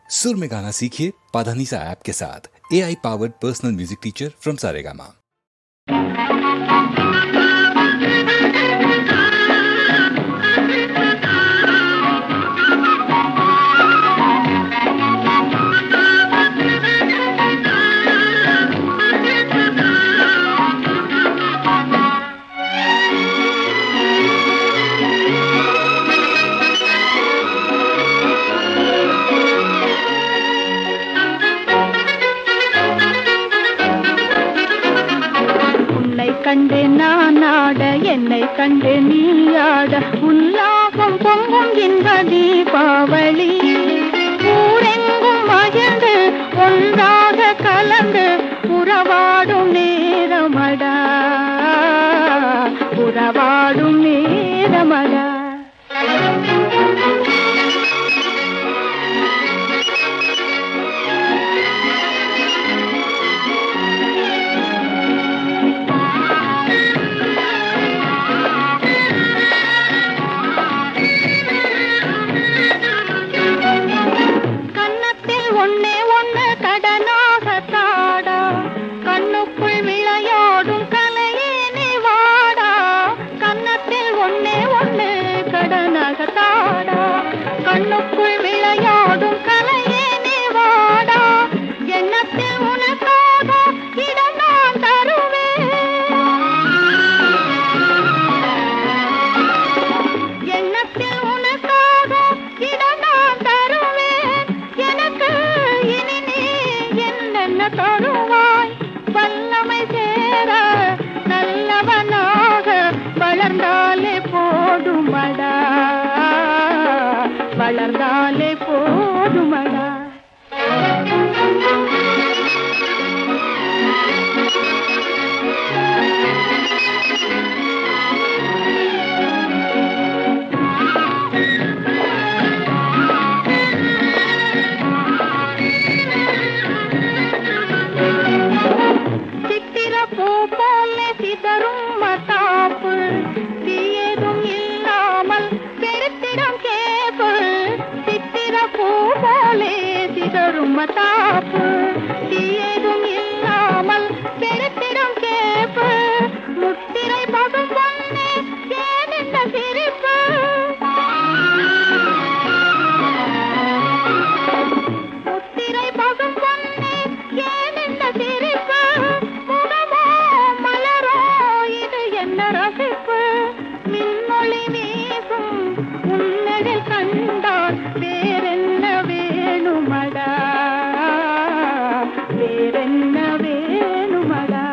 सुर में गाना सीखिए पाधानीसा ऐप के साथ। AI powered personal music teacher from Saregama. கண்டு நான் ஆட என்னை கண்டு நீ ஆட உல்லாசம் பொங்கும் இன்ப தீபாவளி ஊரெங்கும் மகிழ்ந்து ஒன்றாக கலந்து உறவாடும் நேரமடா உறவாடும் நேரமடா. கண்ணுக்குள் விளையாடும் கலையே நீ வாடா எண்ணத்தில் உனக்காக இடம் நான் தருவேன் எண்ணத்தில் உனக்காக இடம் நான் தருவேன் எனக்கு இனி நீ என்னென்ன தருவாய் வல்லமை சேர நல்லவனாக வளர்ந்தாலே போதுமடா வளர்ந்தாலே போதுமடா. சித்திர பூ போல சிதறும் மத்தாப்பு தீயதும் இல்லாமல் பெருத்திடம் கேப்பு சித்திர பூ போலே சிதறும் மத்தாப்பு தீயதும் இல்லாமல் பெருத்திடம் கேப்பு முத்திரை பசும் பொன்னே ஏனென்ன சிரிப்பு முத்திரை பசும் பொன்னே ஏனென்ன சிரிப்பு முகமோ மலரோ இது என்ன ரசிப்பு மின்மொழி வீசும் உன்னடில் கண்டால் வேறென்ன வேணுமடா வேறென்ன வேணுமடா.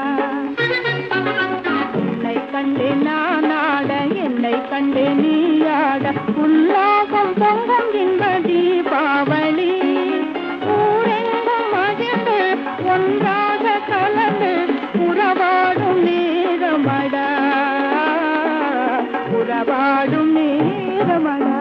உன்னை கண்டு நான் ஆட என்னை கண்டு நீ ஆட உல்லாசம் பொங்கும் இன்ப தீபாவளி ஊரெங்கும் மகிழ்ந்து ஒன்றாக கலந்து உறவாடும் நேரமடா உறவாடும் நேரமடா.